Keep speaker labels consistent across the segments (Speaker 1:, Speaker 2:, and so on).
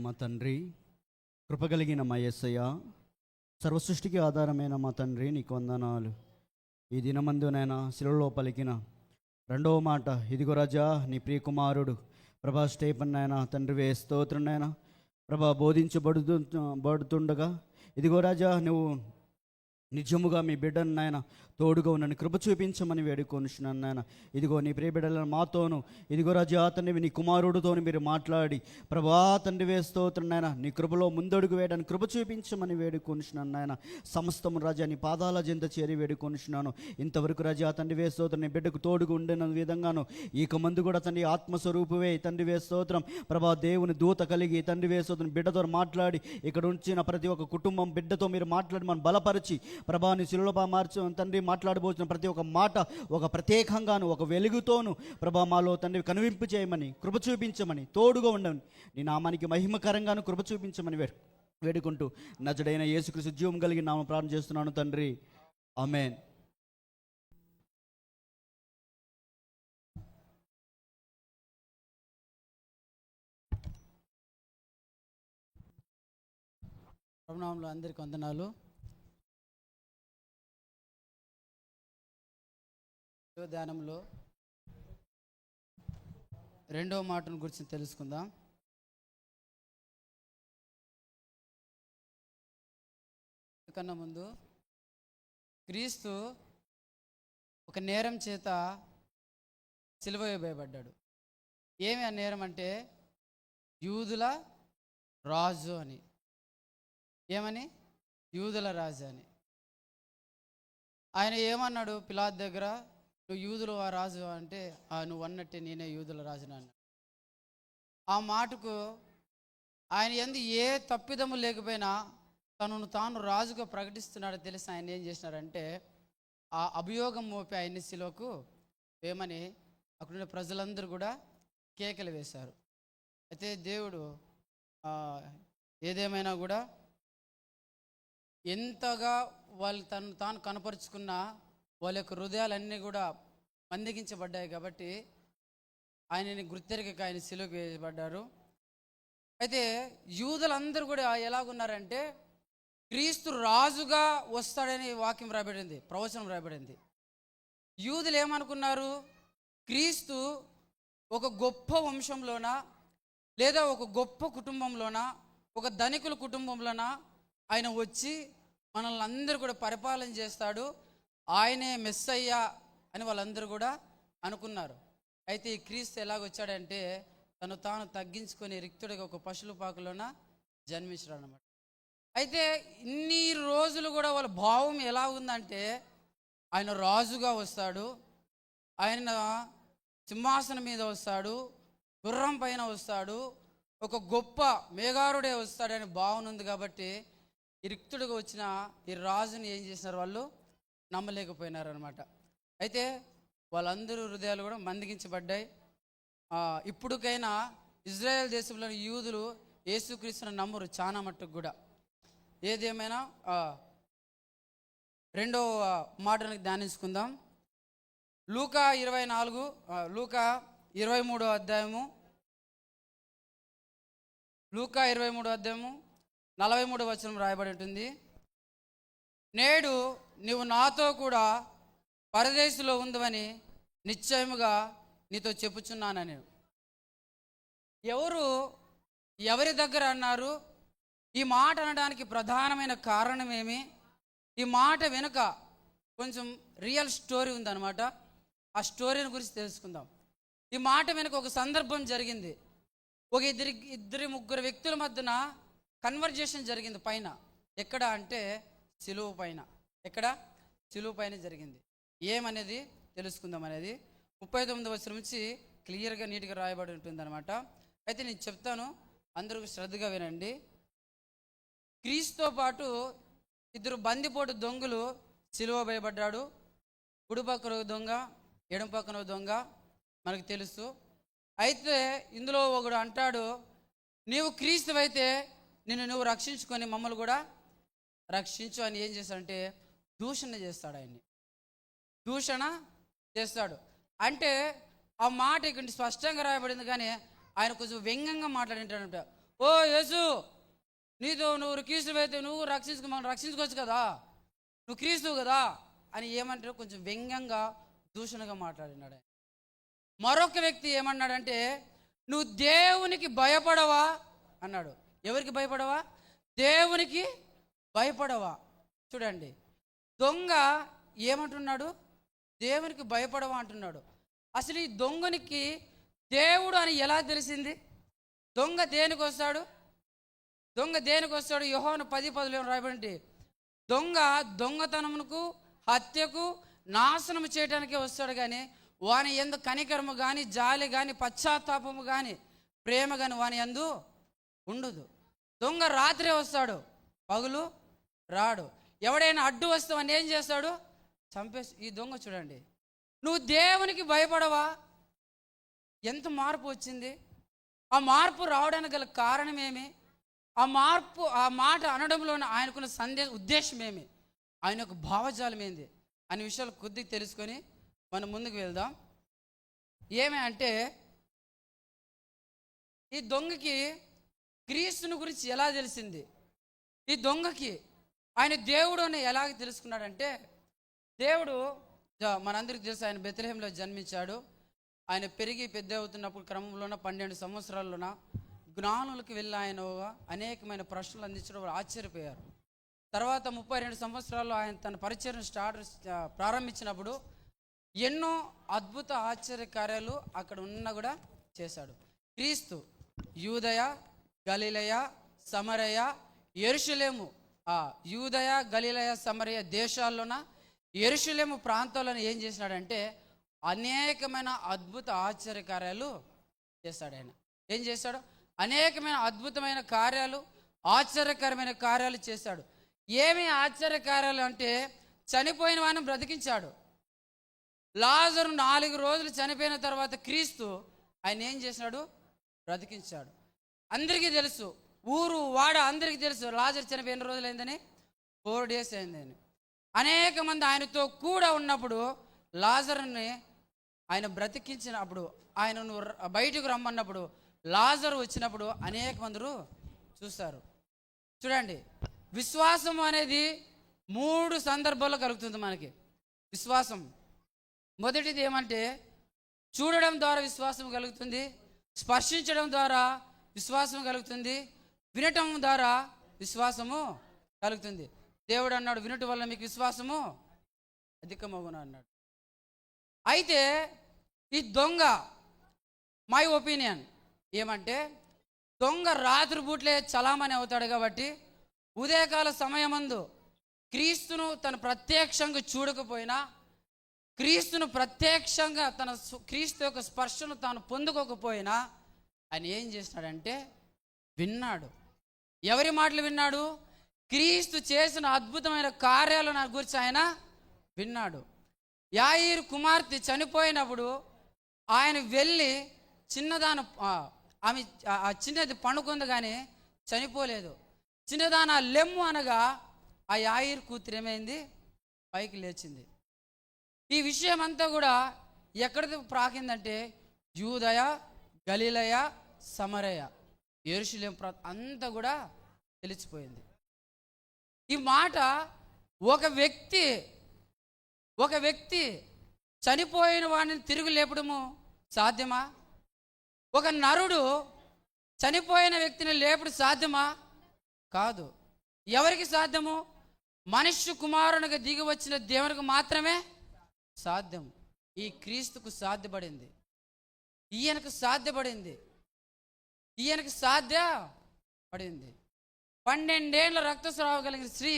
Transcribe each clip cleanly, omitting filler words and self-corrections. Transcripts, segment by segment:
Speaker 1: మా తండ్రి, కృపగలిగిన మా యేసయ్య, సర్వసృష్టికి ఆధారమైన మా తండ్రి, నీకు వందనాలు. ఈ దినమందునైనా శిలువలో పలికిన రెండవ మాట, ఇదిగో రాజా నీ ప్రియకుమారుడు ప్రభా స్టేఫన్ నాయన తండ్రివే స్తోత్రం నాయన. ప్రభా బోధించబడుతుండగా ఇదిగో రాజా నువ్వు నిజముగా మీ బిడ్డను నాయన తోడుగా ఉన్నని కృప చూపించమని వేడుకొనుచున్నాను నాయన. ఇదిగో నీ ప్రియ బిడ్డలను మాతోను ఇదిగో రాజా తండ్రి నీ కుమారుడితోను మీరు మాట్లాడి ప్రభా తండ్రి స్తోత్రం నాయన నీ కృపలో ముందడుగు వేయడానికి కృప చూపించమని వేడుకొనుచున్నాను నాయన. సమస్తము రాజా నీ పాదాల చెంత చేరి వేడుకొనుచున్నాను. ఇంతవరకు రాజా తండ్రి స్తోత్రం నీ బిడ్డకు తోడుగా ఉండిన విధంగాను ఇక ముందు కూడా తండ్రి ఆత్మస్వరూపువే తండ్రి స్తోత్రం ప్రభా దేవుని దూత కలిగి తండ్రి స్తోత్రం బిడ్డతో మాట్లాడి ఇక్కడ ఉంచిన ప్రతి ఒక్క కుటుంబం బిడ్డతో మీరు మాట్లాడి మనం బలపరిచి ప్రభా నీ శిలువలో తండ్రి మాట్లాడబోతున్న ప్రతి ఒక్క మాట ఒక ప్రత్యేకంగాను ఒక వెలుగుతోను ప్రభా మాలో తండ్రి కనువింపు చేయమని కృప చూపించమని తోడుగా ఉండమని నీ నామానికి మహిమకరంగాను కృప చూపించమని వేడుకుంటూ నజడైన యేసుక్రీస్తు జీవం కలిగి నామ ప్రార్థన చేస్తున్నాను తండ్రి, ఆమేన్.
Speaker 2: ప్రభునామంలో అందరికీ వందనాలు. ధ్యానంలో రెండవ మాటను గురించి తెలుసుకుందాం. కన్నా ముందు క్రీస్తు ఒక నేరం చేత సిలువ వేయబడ్డాడు. ఏమి ఆ నేరం అంటే యూదుల రాజు అని. ఏమని? యూదుల రాజు అని. ఆయన ఏమన్నాడు పిలాతు దగ్గర, నువ్వు యూదుల రాజు అంటే నువ్వు అన్నట్టే నేనే యూదుల రాజుని అన్నాడు. ఆ మాటకు ఆయన యందు ఏ తప్పిదము లేకపోయినా తనను తాను రాజుగా ప్రకటిస్తున్నాడో తెలిసి ఆయన ఏం చేసినారంటే ఆ అభియోగం మోపి ఆయన్ని శిలువకు వేయమని అక్కడున్న ప్రజలందరూ కూడా కేకలు వేశారు. అయితే దేవుడు ఏదేమైనా కూడా ఎంతగా వాళ్ళు తాను కనపరుచుకున్న వాళ్ళ యొక్క హృదయాలన్నీ కూడా మందగించబడ్డాయి కాబట్టి ఆయనని గుర్తెరగక ఆయన సిలువకు వేయబడ్డారు. అయితే యూదులందరూ కూడా ఎలాగున్నారంటే క్రీస్తు రాజుగా వస్తాడని వాక్యం రాయబడింది, ప్రవచనం రాయబడింది. యూదులు ఏమనుకున్నారు? క్రీస్తు ఒక గొప్ప వంశంలోన లేదా ఒక గొప్ప కుటుంబంలోన ఒక ధనికుల కుటుంబంలోన ఆయన వచ్చి మనల్ని అందరూ కూడా పరిపాలన చేస్తాడు, ఆయనే మెస్సయ్యా అని వాళ్ళందరూ కూడా అనుకున్నారు. అయితే ఈ క్రీస్తు ఎలాగొచ్చాడంటే తను తాను తగ్గించుకొని రిక్తుడిగా ఒక పశువుల పాకలోన జన్మించాడు అన్నమాట. అయితే ఇన్ని రోజులు కూడా వాళ్ళ భావం ఎలా ఉందంటే ఆయన రాజుగా వస్తాడు, ఆయన సింహాసనం మీద వస్తాడు, గుర్రం పైన వస్తాడు, ఒక గొప్ప మేఘారుడే వస్తాడని భావన ఉంది. కాబట్టి ఈ రిక్తుడిగా వచ్చిన ఈ రాజుని ఏం చేసినారు? వాళ్ళు నమ్మలేకపోయినారు అనమాట. అయితే వాళ్ళందరూ హృదయాలు కూడా మందగించబడ్డాయి. ఇప్పటికైనా ఇజ్రాయెల్ దేశంలోని యూదులు యేసుక్రీస్తుని నమ్మరు చాలా మట్టుకు కూడా. ఏదేమైనా రెండో మాటను ధ్యానించుకుందాం. లూకా 23వ అధ్యాయము 43వ వచనం రాయబడి ఉంటుంది. నేడు నీవు నాతో కూడా పరదేశంలో ఉందని నిశ్చయముగా నీతో చెప్పుచున్నానని. ఎవరి దగ్గర అన్నారు? ఈ మాట అనడానికి ప్రధానమైన కారణం ఏమి? ఈ మాట వెనుక కొంచెం రియల్ స్టోరీ ఉందన్నమాట. ఆ స్టోరీని గురించి తెలుసుకుందాం. ఈ మాట వెనుక ఒక సందర్భం జరిగింది. ఒక ఇద్దరు ముగ్గురు వ్యక్తుల మధ్యన కన్వర్జేషన్ జరిగింది పైన. ఎక్కడ అంటే సిలువ పైన. ఎక్కడ? సిలువ పైన జరిగింది. ఏమనేది తెలుసుకుందాం. అనేది 39వ వచనం నుంచి క్లియర్గా నీట్గా రాయబడి ఉంటుంది అనమాట. అయితే నేను చెప్తాను, అందరూ శ్రద్ధగా వినండి. క్రీస్తుతో పాటు ఇద్దరు బందిపోటు దొంగలు సిలువ వేయబడ్డాడు. కుడి పక్కన దొంగ, ఎడమ పక్కన దొంగ మనకు తెలుసు. అయితే ఇందులో ఒకడు అంటాడు, నీవు క్రీస్తువైతే నువ్వు రక్షించుకొని మమ్మల్ని కూడా రక్షించు అని ఏం చేస్తాడంటే దూషణ చేస్తాడు. ఆయన్ని దూషణ చేస్తాడు. అంటే ఆ మాట ఇక్కడ స్పష్టంగా రాయబడింది, కానీ ఆయన కొంచెం వ్యంగ్యంగా మాట్లాడింటాడంట. ఓ యేసు, నువ్వు క్రీస్తు అయితే నువ్వు మనం రక్షించుకోవచ్చు కదా, నువ్వు క్రీస్తువు కదా అని ఏమంటారు, కొంచెం వ్యంగ్యంగా దూషణగా మాట్లాడినాడు ఆయన. మరొక వ్యక్తి ఏమన్నాడంటే, నువ్వు దేవునికి భయపడవా అన్నాడు. ఎవరికి భయపడవా? దేవునికి భయపడవా. చూడండి, దొంగ ఏమంటున్నాడు? దేవునికి భయపడవా అంటున్నాడు. అసలు ఈ దొంగనికి దేవుడు అని ఎలా తెలిసింది? దొంగ దేనికి వస్తాడు? యోహాను 10:10 రాయబడి, దొంగ దొంగతనమునకు, హత్యకు, నాశనము చేయడానికే వస్తాడు, కానీ వాని యందు కనికరము కానీ, జాలి కానీ, పశ్చాత్తాపము కానీ, ప్రేమ కానీ వాని యందు ఉండదు. దొంగ రాత్రే వస్తాడు, పగులు రాడు. ఎవడైనా అడ్డు వస్తావని ఏం చేస్తాడు? చంపేసి. ఈ దొంగ చూడండి, నువ్వు దేవునికి భయపడవా? ఎంత మార్పు వచ్చింది! ఆ మార్పు రావడానికి గల కారణం ఏమి? ఆ మాట అనడంలో ఆయనకున్న ఉద్దేశం ఏమి? ఆయన యొక్క భావజాలం ఏంది అనే విషయాలు కొద్దిగా తెలుసుకొని మనం ముందుకు వెళ్దాం. ఏమి అంటే, ఈ దొంగకి క్రీస్తుని గురించి ఎలా తెలిసింది? ఈ దొంగకి ఆయన దేవుడు అని ఎలాగ తెలుసుకున్నాడంటే, దేవుడు మనందరికీ తెలుసు, ఆయన బెత్లెహేంలో జన్మించాడు. ఆయన పెరిగి పెద్ద అవుతున్నప్పుడు క్రమంలోన 12 సంవత్సరాల్లోన జ్ఞానులకు వెళ్ళి ఆయన అనేకమైన ప్రశ్నలు అందించడం ఆశ్చర్యపోయారు. తర్వాత 32 సంవత్సరాల్లో ఆయన తన పరిచయం ప్రారంభించినప్పుడు ఎన్నో అద్భుత ఆశ్చర్య కార్యాలు అక్కడ ఉన్న కూడా చేశాడు. క్రీస్తు యూదయ, గలిలయ, సమరయ, యెరూషలేము, యూదయ, గలిలయ, సమరయ దేశాల్లోన యెరూషలేము ప్రాంతాలను ఏం చేసినాడంటే అనేకమైన అద్భుత ఆశ్చర్య కార్యాలు చేశాడు. ఆయన ఏం చేశాడు? అనేకమైన అద్భుతమైన కార్యాలు, ఆశ్చర్యకరమైన కార్యాలు చేశాడు. ఏమి ఆశ్చర్య కార్యాలు అంటే, చనిపోయిన వాడిని బ్రతికించాడు. లాజరు 4 రోజులు చనిపోయిన తర్వాత క్రీస్తు ఆయన ఏం చేసినాడు? బ్రతికించాడు. అందరికీ తెలుసు, ఊరు వాడ అందరికీ తెలుసు, లాజరు చనిపోయిన రోజులు అయిందని, 4 days అయిందని. అనేక మంది ఆయనతో కూడా ఉన్నప్పుడు లాజరుని ఆయన బ్రతికించినప్పుడు, ఆయనను బయటకు రమ్మన్నప్పుడు, లాజరు వచ్చినప్పుడు అనేక మంది చూస్తారు. చూడండి, విశ్వాసం అనేది 3 సందర్భాల్లో కలుగుతుంది మనకి. విశ్వాసం మొదటిది ఏమంటే, చూడడం ద్వారా విశ్వాసం కలుగుతుంది, స్పర్శించడం ద్వారా విశ్వాసం కలుగుతుంది, వినటం ద్వారా విశ్వాసము కలుగుతుంది. దేవుడు అన్నాడు, వినటం వల్ల మీకు విశ్వాసము అధికమగును అన్నాడు. అయితే ఈ దొంగ, మై ఒపీనియన్ ఏమంటే, దొంగ రాత్రి పూట్లే చలామణి అవుతాడు కాబట్టి ఉదయకాల సమయమందు క్రీస్తును తను ప్రత్యక్షంగా చూడకపోయినా, క్రీస్తును ప్రత్యక్షంగా క్రీస్తు యొక్క స్పర్శను తాను పొందుకోకపోయినా ఆయన ఏం చేసినాడంటే విన్నాడు. ఎవరి మాటలు విన్నాడు? క్రీస్తు చేసిన అద్భుతమైన కార్యాలు నా గురించి ఆయన విన్నాడు. యాయీరు కుమార్తె చనిపోయినప్పుడు ఆయన వెళ్ళి ఆమె చిన్నది పండుకుంది కానీ చనిపోలేదు. చిన్నదాన లెమ్ము అనగా ఆ యాయీరు కూతురు ఏమైంది? పైకి లేచింది. ఈ విషయం అంతా కూడా ఎక్కడికి ప్రాకిందంటే యూదయ, గలిలయ, సమరయ, యెరూషలేము అంతా కూడా తెలిసిపోయింది. ఈ మాట ఒక వ్యక్తి చనిపోయిన వాడిని తిరిగి లేపడము సాధ్యమా? ఒక నరుడు చనిపోయిన వ్యక్తిని లేపడం సాధ్యమా? కాదు. ఎవరికి సాధ్యము? మనుష్య కుమారునిగా దిగి వచ్చిన దేవునికి మాత్రమే సాధ్యం. ఈ క్రీస్తుకు సాధ్యపడింది, ఈయనకు సాధ్యపడింది. 12 ఏళ్ల రక్తస్రావం కలిగిన స్త్రీ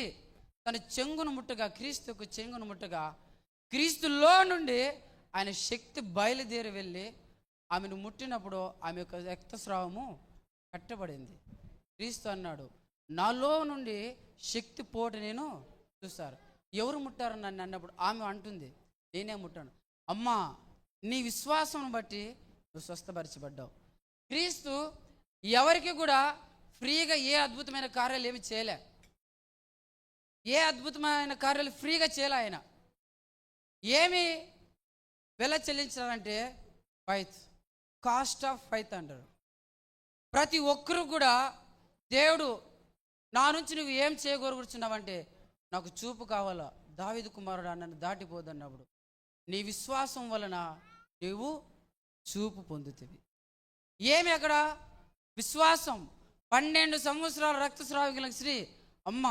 Speaker 2: తన చెంగును ముట్టగా, క్రీస్తుకు చెంగును ముట్టగా, క్రీస్తులో నుండి ఆయన శక్తి బయలుదేరి వెళ్ళి ఆమెను ముట్టినప్పుడు ఆమె యొక్క రక్తస్రావము కట్టబడింది. క్రీస్తు అన్నాడు, నాలో నుండి శక్తి పోటు నేను చూశారు. ఎవరు ముట్టారు నన్ను అన్నప్పుడు ఆమె అంటుంది, నేనే ముట్టాను. అమ్మా, నీ విశ్వాసం బట్టి నువ్వు స్వస్థపరచబడ్డావు. క్రీస్తు ఎవరికి కూడా ఫ్రీగా ఏ అద్భుతమైన కార్యాలు ఏమి చేయలే. ఫ్రీగా చేయలే. ఆయన ఏమి వెల చెల్లించాలంటే ఫైత్, కాస్ట్ ఆఫ్ ఫైత్ అంటారు. ప్రతి ఒక్కరు కూడా దేవుడు నా నుంచి నువ్వు ఏం చేయగోరుకుంటున్నావంటే నాకు చూపు కావాలా, దావీదు కుమారుడా నన్ను దాటిపోదన్నప్పుడు నీ విశ్వాసం వలన నీవు చూపు పొందుతుంది. ఏమి అక్కడ విశ్వాసం. 12 సంవత్సరాల రక్తస్రావం కలిగిన స్త్రీ, అమ్మ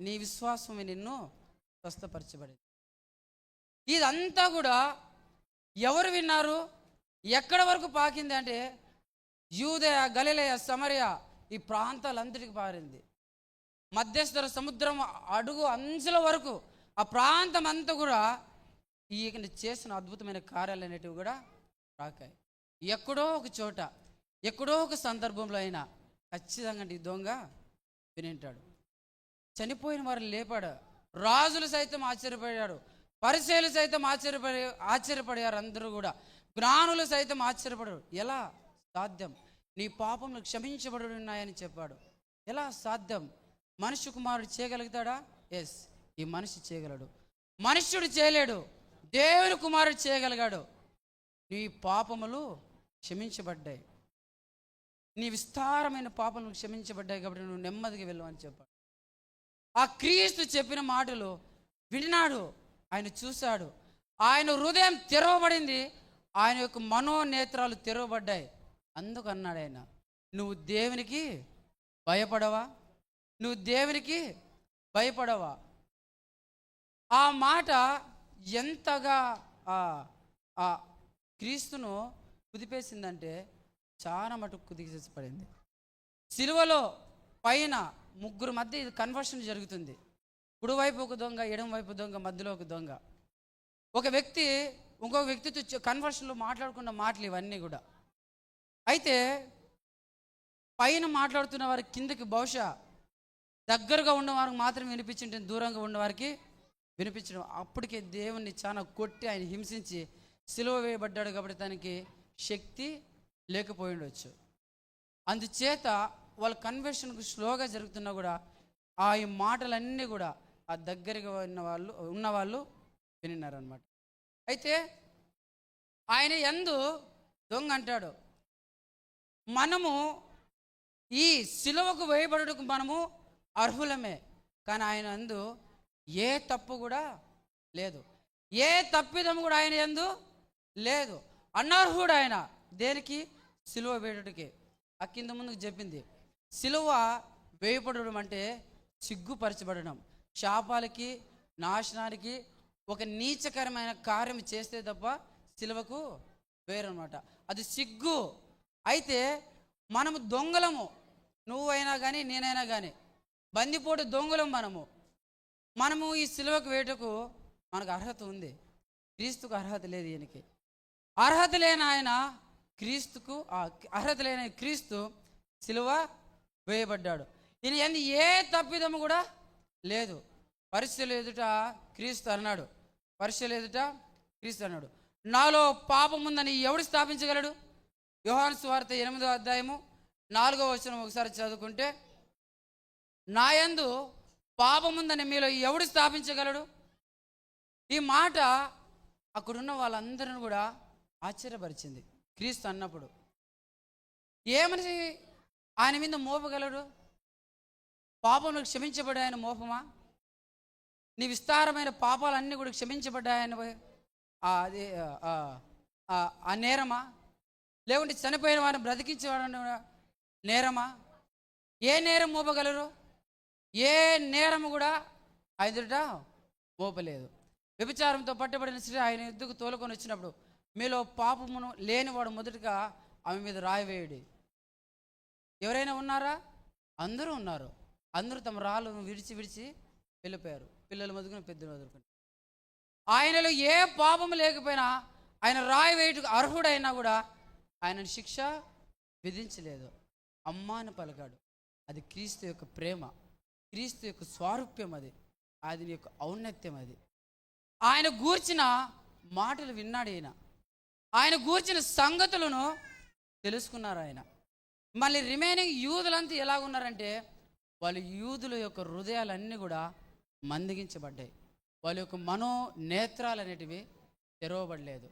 Speaker 2: నీ విశ్వాసమే నిన్ను స్వస్థపరచబడింది. ఇదంతా కూడా ఎవరు విన్నారు? ఎక్కడి వరకు పాకింది అంటే యూదయ, గలిలయ, సమరయ ఈ ప్రాంతాలంతటికి పారింది. మధ్యస్థర సముద్రం అడుగు అంచుల వరకు ఆ ప్రాంతం అంతా కూడా ఈయన చేసిన అద్భుతమైన కార్యాలు అనేటివి కూడా రాకాయి. ఎక్కడో ఒక చోట, ఎక్కడో ఒక సందర్భంలో అయినా ఖచ్చితంగా ఈ దొంగ వినింటాడు. చనిపోయిన వారిని లేపాడు. రాజులు సైతం ఆశ్చర్యపడ్డాడు, పరిసయ్యులు సైతం ఆశ్చర్యపడారు. అందరూ కూడా జ్ఞానులు సైతం ఆశ్చర్యపడారు. ఎలా సాధ్యం? నీ పాపములు క్షమించబడి ఉన్నాయని చెప్పాడు. ఎలా సాధ్యం? మనిషి కుమారుడు చేయగలుగుతాడా? ఎస్, ఈ మనిషి చేయగలడు. మనుష్యుడు చేయలేడు, దేవుని కుమారుడు చేయగలిగాడు. నీ పాపములు క్షమించబడ్డాయి, నీ విస్తారమైన పాపములు క్షమించబడ్డాయి కాబట్టి నువ్వు నెమ్మదిగా వెళ్ళమని చెప్పాడు. ఆ క్రీస్తు చెప్పిన మాటలు విన్నాడు, ఆయన చూశాడు, ఆయన హృదయం తెరవబడింది, ఆయన యొక్క మనోనేత్రాలు తెరవబడ్డాయి. అందుకు అన్నాడు ఆయన, నువ్వు దేవునికి భయపడవా? నువ్వు దేవునికి భయపడవా? ఆ మాట ఎంతగా ఆ క్రీస్తును కుదిపేసిందంటే చాలా మటుకు కుదిపేసిపడింది. సిలువలో పైన ముగ్గురు మధ్య ఇది కన్వర్షన్ జరుగుతుంది. కుడివైపు ఒక దొంగ, ఎడమవైపు దొంగ, మధ్యలో ఒక దొంగ. ఒక వ్యక్తి ఇంకొక వ్యక్తితో కన్వర్షన్లో మాట్లాడుకున్న మాటలు ఇవన్నీ కూడా. అయితే పైన మాట్లాడుతున్న వారి కిందకి బహుశా దగ్గరగా ఉన్నవారికి మాత్రం వినిపించింటుంది, దూరంగా ఉన్నవారికి వినిపించడం. అప్పటికే దేవుణ్ణి చాలా కొట్టి ఆయన హింసించి సిలువ వేయబడ్డాడు కాబట్టి తనకి శక్తి లేకపోయి ఉండొచ్చు. అందుచేత వాళ్ళ కన్వర్షన్కు స్లోగా జరుగుతున్నా కూడా ఆ ఈ మాటలన్నీ కూడా ఆ దగ్గరగా ఉన్నవాళ్ళు వినిన్నారనమాట. అయితే ఆయన యందు దొంగ అంటాడు, మనము ఈ సిలువకు వేయబడుటకు మనము అర్హులమే, కానీ ఆయన యందు ఏ తప్పు కూడా లేదు, ఏ తప్పిదం కూడా ఆయన యందు లేదు. అనర్హుడు ఆయన దేనికి? సిలువ వేయడానికి. ఆ కింద ముందుకు చెప్పింది, సిలువ వేయబడడం అంటే సిగ్గుపరచబడడం, శాపాలకి నాశనానికి ఒక నీచకరమైన కార్యం చేస్తే తప్ప సిలువకు వేరనమాట. అది సిగ్గు. అయితే మనము దొంగలము, నువ్వైనా కానీ నేనైనా కానీ బందిపోటు దొంగలం. మనము ఈ సిలువకు వేటకు మనకు అర్హత ఉంది, క్రీస్తుకు అర్హత లేదు. ఈయనకి అర్హత లేని ఆయన క్రీస్తుకు అర్హత లేని క్రీస్తు సిలువ వేయబడ్డాడు. ఈయన ఎందు ఏ తప్పిదము కూడా లేదు. పరిస్థితులు ఎదుట క్రీస్తు అన్నాడు, పరిస్థితులు ఎదుట క్రీస్తు అన్నాడు, నాలో పాపం ఉందని ఎవడు స్థాపించగలడు? యోహాను సువార్త 8వ అధ్యాయము 4వ వచనం ఒకసారి చదువుకుంటే, నా యందు పాపముందని మీలో ఎవడు స్థాపించగలడు? ఈ మాట అక్కడున్న వాళ్ళందరిని కూడా ఆశ్చర్యపరిచింది. క్రీస్తు అన్నప్పుడు ఏమని ఆయన మీద మోపగలడు? పాపములకు క్షమించబడి ఆయన మోపమా? నీ విస్తారమైన పాపాలన్నీ కూడా క్షమించబడ్డాయని అది ఆ నేరమా? లేకుంటే చనిపోయిన వారిని బ్రతికించేవాడు నేరమా? ఏ నేరం మోపగలరు? ఏ నేరము కూడా ఎదుట మోపలేదు. వ్యభిచారంతో పట్టబడిన స్త్రీ ఆయన ఎద్దుకు తోలుకొని వచ్చినప్పుడు, మీలో పాపమును లేనివాడు మొదటిగా ఆమె మీద రాయి వేయుడి. ఎవరైనా ఉన్నారా? అందరూ ఉన్నారు. అందరూ తమ రాళ్ళను విడిచి వెళ్ళిపోయారు, పిల్లలు మొదలుకొని పెద్దలు మొదలుకొని. ఆయనలో ఏ పాపము లేకపోయినా ఆయన రాయి వేయుటకు అర్హుడైనా కూడా ఆయనను శిక్ష విధించలేదు. అమ్మాని పలికాడు. అది క్రీస్తు యొక్క ప్రేమ, క్రీస్తు యొక్క స్వారూప్యం, అది యొక్క ఔన్నత్యం. అది ఆయన గూర్చిన మాటలు విన్నాడు ఈయన, ఆయన గూర్చిన సంగతులను తెలుసుకున్నారు ఆయన. మళ్ళీ రిమైనింగ్ యూదులంతా ఎలాగున్నారంటే, వాళ్ళ యూదుల యొక్క హృదయాలన్నీ కూడా మందగించబడ్డాయి, వాళ్ళ యొక్క మనో నేత్రాలు అనేటివి తెరవబడలేదు.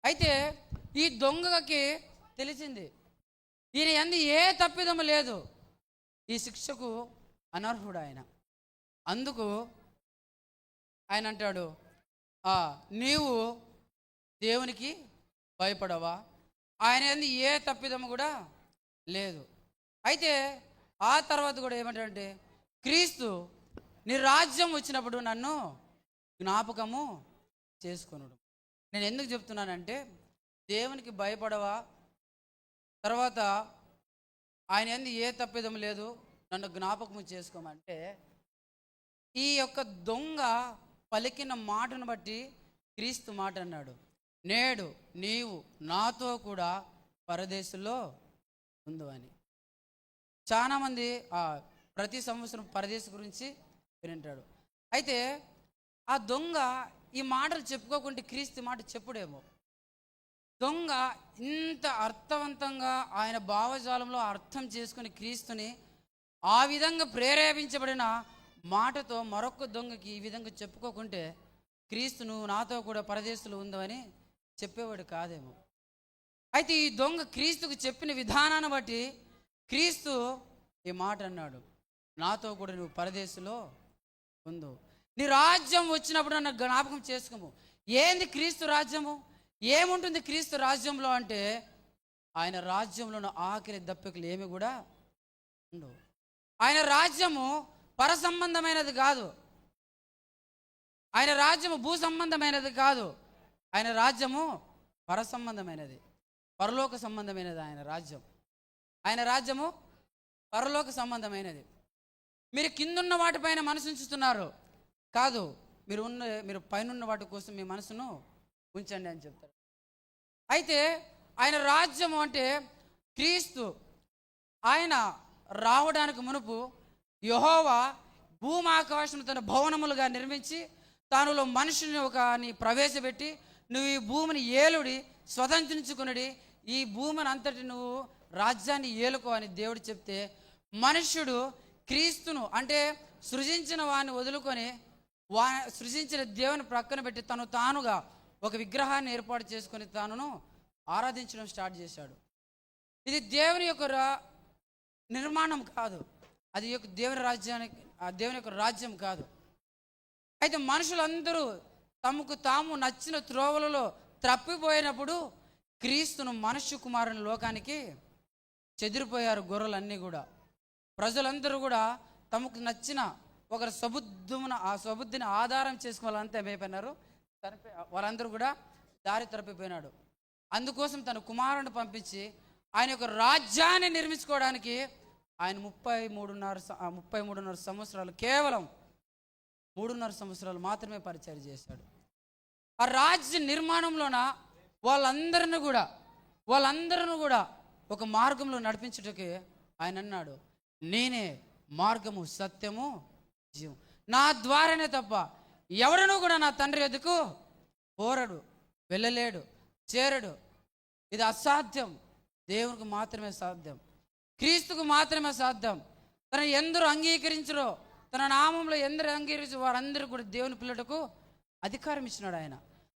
Speaker 2: అయితే ఈ దొంగకి తెలిసింది, ఈయన యందు ఏ తప్పిదము లేదు, ఈ శిక్షకు అనర్హుడు ఆయన. అందుకు ఆయన అంటాడు, నీవు దేవునికి భయపడవా? ఆయన యందు ఏ తప్పిదము కూడా లేదు. అయితే ఆ తర్వాత కూడా ఏమంటాడంటే, క్రీస్తు నీ రాజ్యం వచ్చినప్పుడు నన్ను జ్ఞాపకము చేసుకొనుడు. నేను ఎందుకు చెప్తున్నానంటే, దేవునికి భయపడవా, తర్వాత ఆయన యందు ఏ తప్పిదం లేదు, నన్ను జ్ఞాపకము చేసుకోమంటే, ఈ యొక్క దొంగ పలికిన మాటను బట్టి క్రీస్తు మాట అన్నాడు, నేడు నీవు నాతో కూడా పరదేశంలో ఉండు అని. చాలామంది ప్రతి సంవత్సరం పరదేశ గురించి వింటాడు. అయితే ఆ దొంగ ఈ మాటలు చెప్పుకోకుంటే క్రీస్తు మాట చెప్పుడేమో. దొంగ ఇంత అర్థవంతంగా ఆయన భావజాలంలో అర్థం చేసుకుని క్రీస్తుని ఆ విధంగా ప్రేరేపించబడిన మాటతో మరొక దొంగకి ఈ విధంగా చెప్పుకోకుంటే క్రీస్తు నువ్వు నాతో కూడా పరదేశంలో ఉందని చెప్పేవాడు కాదేమో. అయితే ఈ దొంగ క్రీస్తుకు చెప్పిన విధానాన్ని బట్టి క్రీస్తు ఈ మాట అన్నాడు, నాతో కూడా నువ్వు పరదేశంలో ఉండు, నీ రాజ్యం వచ్చినప్పుడు నన్ను జ్ఞాపకం చేసుకోము. ఏంది క్రీస్తు రాజ్యము? ఏముంటుంది క్రీస్తు రాజ్యంలో అంటే, ఆయన రాజ్యంలో ఆఖరి దప్పికలు ఏమి కూడా ఉండవు. ఆయన రాజ్యము పర సంబంధమైనది కాదు, ఆయన రాజ్యము భూ సంబంధమైనది కాదు, ఆయన రాజ్యము పర సంబంధమైనది, పరలోక సంబంధమైనది. ఆయన రాజ్యము పరలోక సంబంధమైనది. మీరు కిందున్న వాటిపైన మనసు ఉంచుతున్నారు కాదు, మీరు పైనున్న వాటి కోసం మీ మనసును ఉంచండి అని చెప్తారు. అయితే ఆయన రాజ్యము అంటే క్రీస్తు ఆయన రావడానికి మునుపు యెహోవా భూమాకాశం తన భవనములుగా నిర్మించి తానులో మనుషుని ఒకని ప్రవేశపెట్టి, నువ్వు ఈ భూమిని ఏలుడి స్వతంత్రించుకుని ఈ భూమిని అంతటి నువ్వు రాజ్యాన్ని ఏలుకో అని దేవుడు చెప్తే, మనుష్యుడు క్రీస్తును అంటే సృజించిన వాడిని వదులుకొని సృజించిన దేవుని ప్రక్కన పెట్టి తానుగా ఒక విగ్రహాన్ని ఏర్పాటు చేసుకొని తానును ఆరాధించడం స్టార్ట్ చేశాడు. ఇది దేవుని యొక్క నిర్మాణం కాదు, అది దేవుని యొక్క రాజ్యం కాదు. అయితే మనుషులందరూ తమకు తాము నచ్చిన త్రోవలలో తప్పిపోయినప్పుడు క్రీస్తును మనుష్య కుమారుని లోకానికి చెదిరిపోయారు. గొర్రెలన్నీ కూడా, ప్రజలందరూ కూడా తమకు నచ్చిన ఒకరి ఆ సబుద్ధిని ఆధారం చేసుకుని వాళ్ళంతా ఏమైపోయినారు, వాళ్ళందరూ కూడా దారి తప్పిపోయినాడు. అందుకోసం తన కుమారుని పంపించి ఆయన యొక్క రాజ్యాన్ని నిర్మించుకోవడానికి ఆయన 33.5 సంవత్సరాలు, కేవలం 3.5 సంవత్సరాలు మాత్రమే పరిచయం చేశాడు. ఆ రాజ్య నిర్మాణంలోన వాళ్ళందరిని కూడా ఒక మార్గంలో నడిపించుటకి ఆయన అన్నాడు, నేనే మార్గము సత్యము జీవం, నా ద్వారానే తప్ప ఎవడనూ కూడా నా తండ్రి ఎదుకు పోరడు, వెళ్ళలేడు, చేరడు. ఇది అసాధ్యం, దేవునికి మాత్రమే సాధ్యం, క్రీస్తుకు మాత్రమే సాధ్యం. తన ఎందరూ అంగీకరించరో, తన నామంలో ఎందరు అంగీకరించో వారందరూ కూడా దేవుని పిల్లలకు అధికారం ఇచ్చినాడు. ఆయన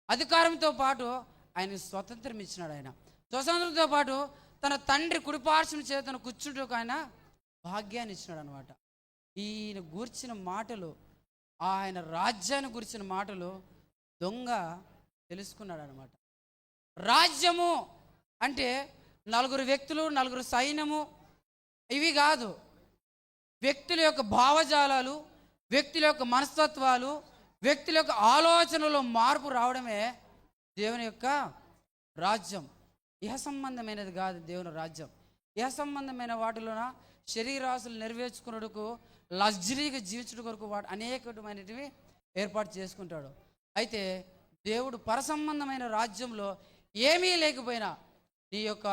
Speaker 2: అధికారంతో పాటు ఆయన స్వతంత్రం ఇచ్చినాడు. ఆయన స్వతంత్రంతో పాటు తన తండ్రి కుడిపార్శ్వం చేతను కూర్చుంటూ ఆయన భాగ్యాన్ని ఇచ్చినాడు అనమాట. ఈయన గూర్చిన మాటలు, ఆయన రాజ్యాన్ని గురించిన మాటలు దొంగ తెలుసుకున్నాడు అనమాట. రాజ్యము అంటే 4 వ్యక్తులు, 4 సైన్యము, ఇవి కాదు. వ్యక్తుల యొక్క భావజాలాలు, వ్యక్తుల యొక్క మనస్తత్వాలు, వ్యక్తుల యొక్క ఆలోచనలో మార్పు రావడమే దేవుని యొక్క రాజ్యం. ఇహ సంబంధమైనది కాదు దేవుని రాజ్యం. ఇహ సంబంధమైన వాటిలోన శరీరాశలు నెరవేర్చుకున్నకు, లగ్జరీగా జీవించడం కొరకు అనేకమైనవి ఏర్పాటు చేసుకుంటాడు. అయితే దేవుడు పరసంబంధమైన రాజ్యంలో ఏమీ లేకపోయినా నీ యొక్క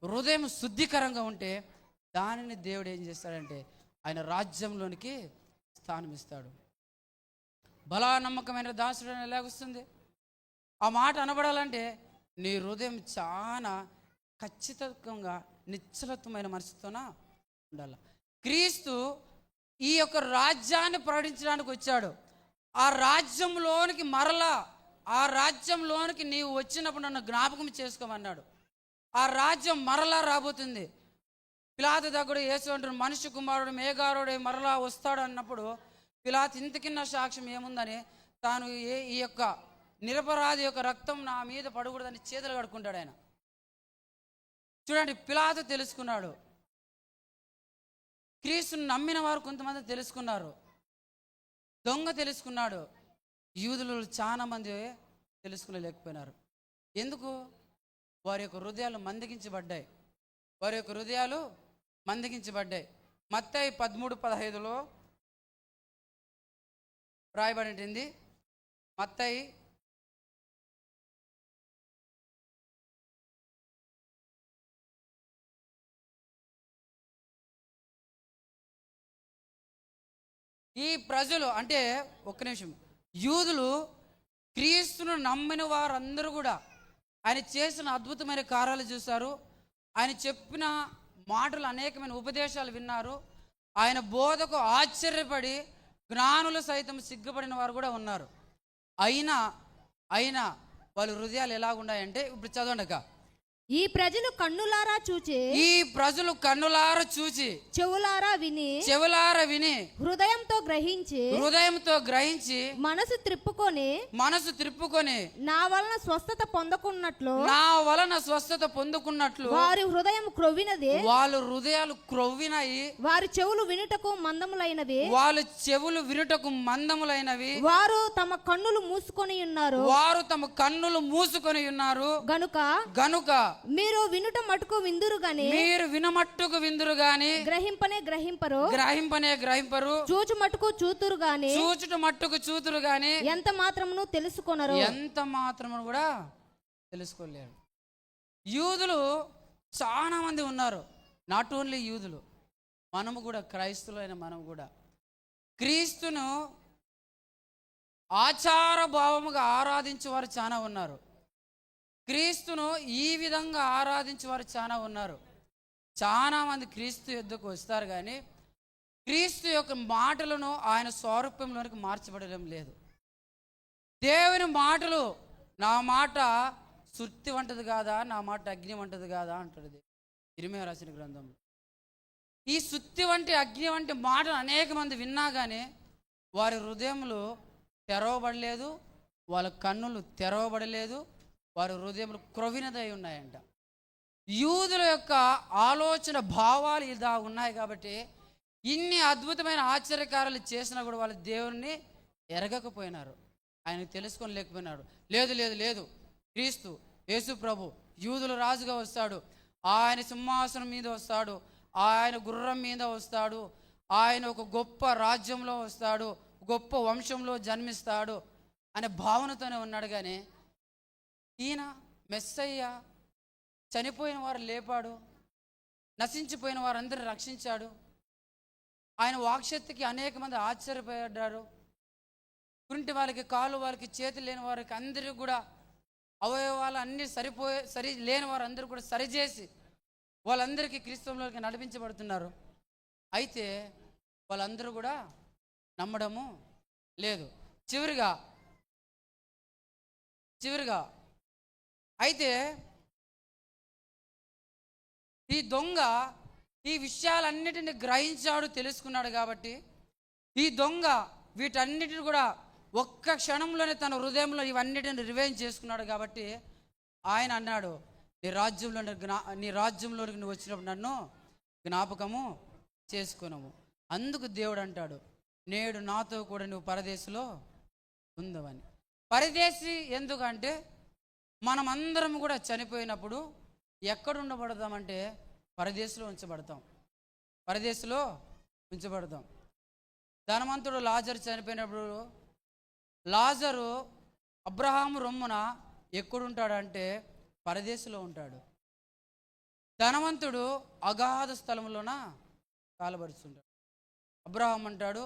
Speaker 2: హృదయం శుద్ధికరంగా ఉంటే దానిని దేవుడు ఏం చేస్తాడంటే ఆయన రాజ్యంలోనికి స్థానం ఇస్తాడు. బలా నమ్మకమైన దాసుడు అని ఎలాగొస్తుంది? ఆ మాట అనబడాలంటే నీ హృదయం చాలా ఖచ్చితంగా నిశ్చలత్వమైన మనసుతోన ఉండాలి. క్రీస్తు ఈ యొక్క రాజ్యాన్ని ప్రకటించడానికి వచ్చాడు. ఆ రాజ్యంలోనికి నీవు వచ్చినప్పుడు నన్ను జ్ఞాపకం చేసుకోమన్నాడు. ఆ రాజ్యం మరలా రాబోతుంది. పిలాతు దగ్గర యేసు అంటారు, మనిషి కుమారుడు మేఘారుడు మరలా వస్తాడు అన్నప్పుడు పిలాతు ఇంతకిన్న సాక్ష్యం ఏముందని తాను ఈ యొక్క నిరపరాధి యొక్క రక్తం నా మీద పడకూడదని చేతులు కడుక్కుంటాడు ఆయన. చూడండి, పిలాతు తెలుసుకున్నాడు. క్రీస్తుని నమ్మిన వారు కొంతమంది తెలుసుకున్నారు. దొంగ తెలుసుకున్నాడు. యూదులు చాలా మంది తెలుసుకునలేకపోయినారు. ఎందుకు? వారి యొక్క హృదయాలు మందగించబడ్డాయి. వారి యొక్క హృదయాలు మందగించబడ్డాయి. మత్తయి 13:15 రాయబడింది. మత్తయి ఈ ప్రజలు అంటే ఒక్క నిమిషం, యూదులు క్రీస్తును నమ్మిన వారందరూ కూడా ఆయన చేసిన అద్భుతమైన కార్యాలు చూశారు. ఆయన చెప్పిన మాటలు అనేకమైన ఉపదేశాలు విన్నారు. ఆయన బోధకు ఆశ్చర్యపడి జ్ఞానులు సైతం సిగ్గుపడిన వారు కూడా ఉన్నారు. అయినా వాళ్ళ హృదయాలు ఎలాగున్నాయంటే, ఇప్పుడు చదవండి.
Speaker 3: ఈ ప్రజలు కన్నులారా చూచి చెవులారా విని హృదయంతో గ్రహించి మనసు త్రిప్పుకొని నా వలన స్వస్థత పొందుకున్నట్లు వారి హృదయం క్రొవ్వినది,
Speaker 2: వాళ్ళ హృదయాలు క్రొవ్వినాయి.
Speaker 3: వారి చెవులు వినుటకు మందములైనవి, వారు తమ కన్నులు మూసుకొని ఉన్నారు. గనుక మీరు వినుట మట్టుకు విందురు గాని గ్రహింపరు, చూచు మట్టుకు చూతురు గాని ఎంత మాత్రమును కూడా తెలుసుకోలేరు. యూదులు చాలా మంది ఉన్నారు. నాట్ ఓన్లీ యూదులు, మనము కూడా క్రైస్తవులైన మనం కూడా క్రీస్తును ఆచార భావముగా ఆరాధించే వారు చాలా ఉన్నారు. క్రీస్తును ఈ విధంగా ఆరాధించే వారు చాలా ఉన్నారు. చాలా మంది క్రీస్తు యుద్ధకు వస్తారు, కానీ క్రీస్తు యొక్క మాటలను ఆయన స్వరూపంలోనికి మార్చబడడం లేదు. దేవుని మాటలు, నా మాట సుత్తి వంటది కాదా, నా మాట అగ్ని వంటది కాదా అంటాడు ఇర్మీయా రాసిన గ్రంథంలో. ఈ సుత్తి వంటి అగ్ని వంటి మాటలు అనేక మంది విన్నా కానీ వారి హృదయములు తెరవబడలేదు, వాళ్ళ కన్నులు తెరవబడలేదు, వారి హృదయములు క్రొవ్వినదై ఉన్నాయంట. యూదుల యొక్క ఆలోచన భావాలు ఇలా ఉన్నాయి కాబట్టి ఇన్ని అద్భుతమైన ఆశ్చర్యకారాలు చేసినా కూడా వాళ్ళ దేవుణ్ణి ఎరగకపోయినారు, ఆయన తెలుసుకొని లేకపోయినారు. లేదు, క్రీస్తు యేసు ప్రభు యూదుల రాజుగా వస్తాడు, ఆయన సింహాసనం మీద వస్తాడు, ఆయన గుర్రం మీద వస్తాడు, ఆయన ఒక గొప్ప రాజ్యంలో వస్తాడు, గొప్ప వంశంలో జన్మిస్తాడు అనే భావనతోనే ఉన్నాడు. కానీ ఈయన మెస్సయ్య చనిపోయిన వారు లేపాడు, నశించిపోయిన వారందరిని రక్షించాడు. ఆయన వాక్శక్తికి అనేక మంది ఆశ్చర్యపడ్డారు. కుంటి వాళ్ళకి, కాలు వాళ్ళకి, చేతులు లేని వారికి అందరికీ కూడా అవయవాలు అన్నీ సరి లేని వారు అందరూ కూడా సరిచేసి వాళ్ళందరికీ క్రీస్తులోకి నడిపించబడుతున్నారు. అయితే వాళ్ళందరూ కూడా నమ్మడము లేదు. చివరిగా అయితే ఈ దొంగ ఈ విషయాలన్నిటిని గ్రహించాడు, తెలుసుకున్నాడు. కాబట్టి ఈ దొంగ వీటన్నిటిని కూడా ఒక్క క్షణంలోనే తన హృదయంలో ఇవన్నిటిని రివెంజ్ చేసుకున్నాడు. కాబట్టి ఆయన అన్నాడు, నీ రాజ్యంలోనికి నువ్వు వచ్చినప్పుడు నన్ను జ్ఞాపకము చేసుకున్నాము. అందుకు దేవుడు అంటాడు, నేడు నాతో కూడా నువ్వు పరదేశంలో ఉందవని. పరదేశి ఎందుకంటే మనమందరం కూడా చనిపోయినప్పుడు ఎక్కడ ఉండబడతామంటే పరదేశంలో ఉంచబడతాం. ధనవంతుడు లాజరు చనిపోయినప్పుడు లాజరు అబ్రహాము రొమ్మున ఎక్కడుంటాడంటే పరదేశంలో ఉంటాడు. ధనవంతుడు అగాధ స్థలంలోన కాలబరుచుంటాడు. అబ్రహాం అంటాడు,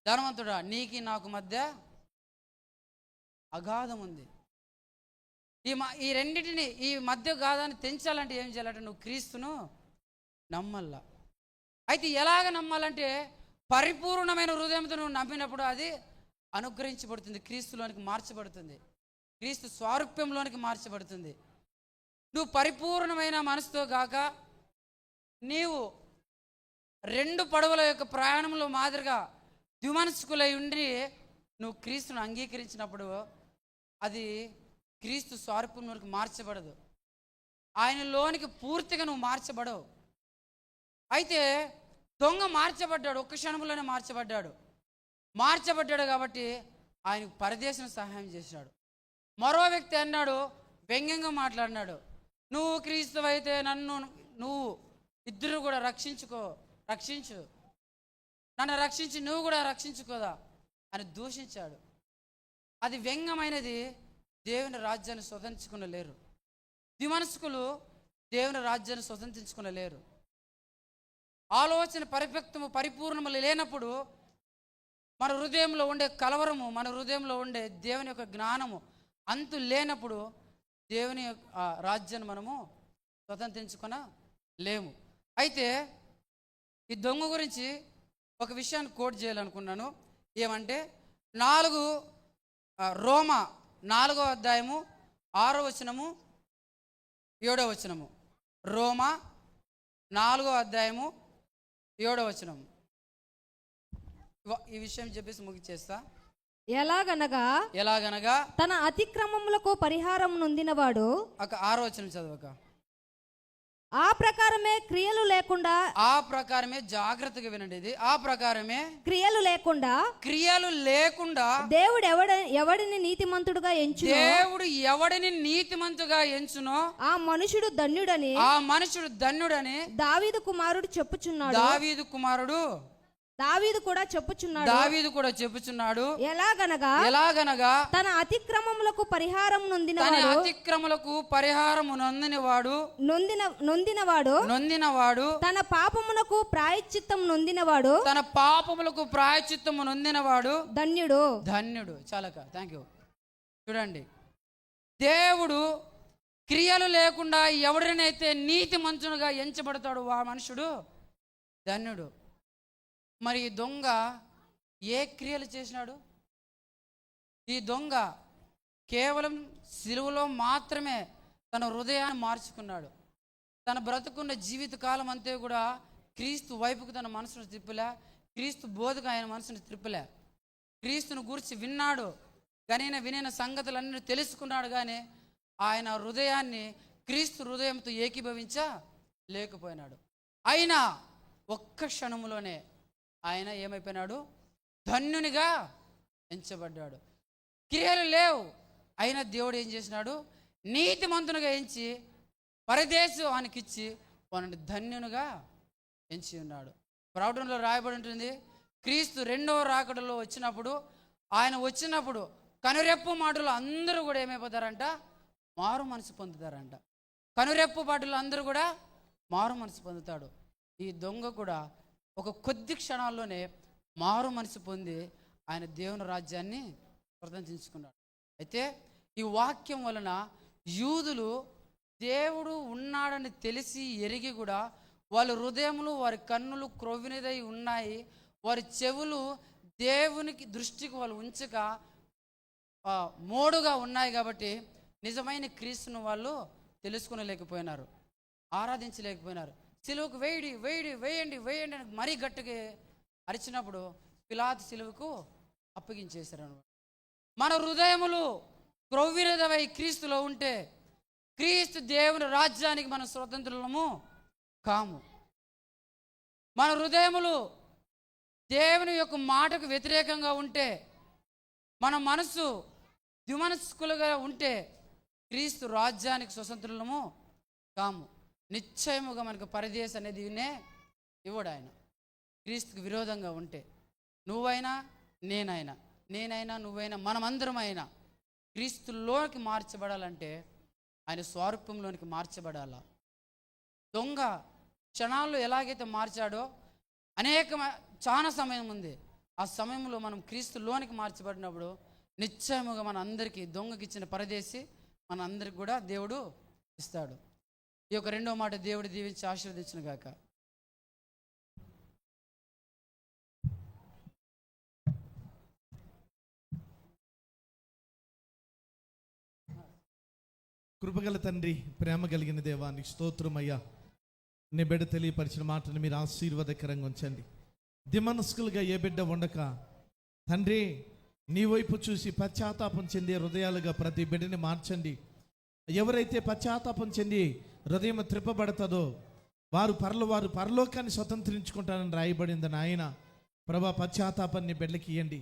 Speaker 3: ధనవంతుడా నీకు నాకు మధ్య అగాధం ఉంది, ఈ రెండింటిని ఈ మధ్య గాధాన్ని తెంచాలంటే ఏం చేయాలంటే నువ్వు క్రీస్తును నమ్మల్లా. అయితే ఎలాగ నమ్మాలంటే పరిపూర్ణమైన హృదయంతో నువ్వు నమ్మినప్పుడు అది అనుగ్రహించబడుతుంది, క్రీస్తులోనికి మార్చబడుతుంది, క్రీస్తు స్వారూప్యంలోనికి మార్చబడుతుంది. నువ్వు పరిపూర్ణమైన మనసుతో కాక నీవు రెండు పడవల యొక్క ప్రయాణంలో మాదిరిగా ద్విమనస్కులై ఉండి నువ్వు క్రీస్తును అంగీకరించినప్పుడు అది క్రీస్తు స్వరూపంలోనికి మార్చబడదు, ఆయనలోనికి పూర్తిగా నువ్వు మార్చబడవు. అయితే దొంగ మార్చబడ్డాడు, ఒక్క క్షణంలోనే మార్చబడ్డాడు కాబట్టి ఆయనకు పరదేశం సహాయం చేశాడు. మరో వ్యక్తి అన్నాడు, వ్యంగ్యంగా మాట్లాడినాడు, నువ్వు క్రీస్తు అయితే నువ్వు ఇద్దరు కూడా రక్షించు, నన్ను రక్షించి నువ్వు కూడా రక్షించుకోదా అని దూషించాడు. అది వ్యంగ్యమైనది. దేవుని రాజ్యాన్ని స్వతంత్రించుకునలేరు, ద్విమనస్కులు దేవుని రాజ్యాన్ని స్వతంత్రించుకునలేరు. ఆలోచన పరిపూర్ణము లేనప్పుడు మన హృదయంలో ఉండే కలవరము, మన హృదయంలో ఉండే దేవుని యొక్క జ్ఞానము అంతు లేనప్పుడు దేవుని యొక్క రాజ్యాన్ని మనము స్వతంత్రించుకొనలేము. అయితే ఈ దొంగ గురించి ఒక విషయాన్ని కోట్ చేయాలనుకున్నాను. ఏమంటే రోమా 4వ అధ్యాయము 6వ వచనము 7వ వచనము. రోమా 4వ అధ్యాయము 7వ వచనము. ఈ విషయం చెప్పేసి ముగిచేస్తా. ఎలాగనగా
Speaker 4: తన అతిక్రమములకు పరిహారం నొందినవాడు.
Speaker 3: 6వ వచనం చదవక.
Speaker 4: ఆ ప్రకారమే క్రియలు లేకుండా,
Speaker 3: ఆ ప్రకారమే జాగ్రత్తగా వినండి, ఇది ఆ ప్రకారమే
Speaker 4: క్రియలు లేకుండా దేవుడు ఎవడిని నీతిమంతుడుగా
Speaker 3: ఎంచునో
Speaker 4: ఆ మనుషుడు ధన్యుడని దావీదు కుమారుడు చెప్పుచున్నాడు. దావీదు కూడా చెప్పుచున్నాడు. ఎలాగనగా తన అతిక్రమములకు పరిహారం నొందినవాడు తన పాపమునకు ప్రాయశ్చిత్తము నొందినవాడు
Speaker 3: ధన్యుడు. చాలక థ్యాంక్ యూ. చూడండి, దేవుడు క్రియలు లేకుండా ఎవరినైతే నీతిమంతునిగా ఎంచబడతాడు ఆ మనుషుడు ధన్యుడు. మరి ఈ దొంగ ఏ క్రియలు చేసినాడు? ఈ దొంగ కేవలం సిలువలో మాత్రమే తన హృదయాన్ని మార్చుకున్నాడు. తన బ్రతుకున్న జీవిత కాలం అంతే కూడా క్రీస్తు వైపుకు తన మనసును తిప్పలే, క్రీస్తు బోధకు ఆయన మనసును తిప్పలే. క్రీస్తును గురించి విన్నాడు, వినిన సంగతులన్నీ తెలుసుకున్నాడు, కానీ ఆయన హృదయాన్ని క్రీస్తు హృదయంతో ఏకీభవించలేకపోయినాడు. అయినా ఒక్క క్షణంలోనే ఆయన ఏమైపోయినాడు? ధన్యునిగా ఎంచబడ్డాడు. క్రియలు లేవు, అయినా దేవుడు ఏం చేసినాడు? నీతిమంతునిగా ఎంచి పరదేశానికిచ్చి వాడిని ధన్యునిగా ఎంచి ఉన్నాడు. ప్రకటనలో రాయబడి ఉంటుంది, క్రీస్తు 2వ రాకడలో ఆయన వచ్చినప్పుడు కనురెప్పు మాటలు అందరూ కూడా ఏమైపోతారంట? మారు మనసు పొందుతారంట. కనురెప్పు మాటలు అందరూ కూడా మారు మనసు పొందుతాడు. ఈ దొంగ కూడా ఒక కొద్ది క్షణాల్లోనే మారు మనసు పొంది ఆయన దేవుని రాజ్యాన్ని స్వతంత్రించుకున్నాడు. అయితే ఈ వాక్యం వలన యూదులు దేవుడు ఉన్నాడని తెలిసి ఎరిగి కూడా వాళ్ళ హృదయములు, వారి కన్నులు క్రొవ్వినదై ఉన్నాయి, వారి చెవులు దేవునికి దృష్టికి వాళ్ళు ఉంచక మోడుగా ఉన్నాయి. కాబట్టి నిజమైన క్రీస్తును వాళ్ళు తెలుసుకునలేకపోయినారు, ఆరాధించలేకపోయినారు. సిలువకు వేయండి అని మరీ గట్టిగా అరిచినప్పుడు పిలాతు సిలువకు అప్పగించేశారు అనమాట. మన హృదయములు క్రొవ్వినదవై క్రీస్తులో ఉంటే క్రీస్తు దేవుని రాజ్యానికి మన స్వతంత్రులము కాము. మన హృదయములు దేవుని యొక్క మాటకు వ్యతిరేకంగా ఉంటే, మన మనసు ద్విమనస్కులుగా ఉంటే క్రీస్తు రాజ్యానికి స్వతంత్రులము కాము. నిశ్చయముగా మనకు పరదేశం అనేది ఇవ్వడు ఆయన. క్రీస్తుకు విరోధంగా ఉంటే నువ్వైనా నేనైనా నువ్వైనా మనమందరమైనా క్రీస్తులోకి మార్చబడాలంటే ఆయన స్వరూపంలోనికి మార్చబడాలా. దొంగ క్షణాల్లో ఎలాగైతే మార్చాడో చాలా సమయం ఉంది. ఆ సమయంలో మనం క్రీస్తులోనికి మార్చబడినప్పుడు నిశ్చయముగా మన అందరికీ దొంగకి ఇచ్చిన పరదేశి మన అందరికి కూడా దేవుడు ఇస్తాడు. ఈ యొక్క 2వ మాట దేవుడు దీవించి ఆశీర్వదించును గాక.
Speaker 5: కృపగల తండ్రి, ప్రేమ కలిగిన దేవానికి స్తోత్రమయ్యా. నీ బిడ్డ తెలియపరిచిన మాటను మీరు ఆశీర్వాదకరంగా ఉంచండి. దిమనస్కులుగా ఏ బిడ్డ ఉండక తండ్రి నీ వైపు చూసి పశ్చాత్తాపం చెందే హృదయాలుగా ప్రతి బిడ్డని మార్చండి. ఎవరైతే పశ్చాత్తాపం చెంది హృదయం త్రిప్పబడతాదో వారు పరలోకాన్ని స్వతంత్రించుకుంటారని రాయబడింది నాయన. ప్రభా, పశ్చాత్తాపాన్ని బిడ్డలకి ఇవ్వండి.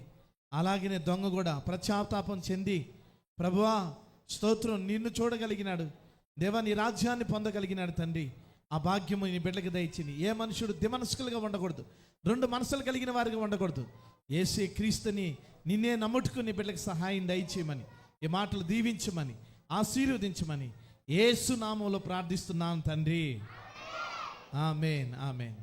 Speaker 5: అలాగనే దొంగ కూడా పశ్చాత్తాపం చెంది ప్రభువా స్తోత్రం నిన్ను చూడగలిగినాడు, దేవా నీ రాజ్యాన్ని పొందగలిగినాడు తండ్రి. ఆ భాగ్యము నీ బిడ్డలకు దయచింది. ఏ మనుషుడు దిమనస్కులుగా ఉండకూడదు, రెండు మనసులు కలిగిన వారిగా ఉండకూడదు. యేసే క్రీస్తుని నిన్నే నమ్ముట్టుకుని బిడ్డలకు సహాయం దయచేయమని, ఈ మాటలు దీవించమని, ఆశీర్వదించమని యేసు నామములో ప్రార్థిస్తున్నాను తండ్రి. ఆమేన్, ఆమేన్.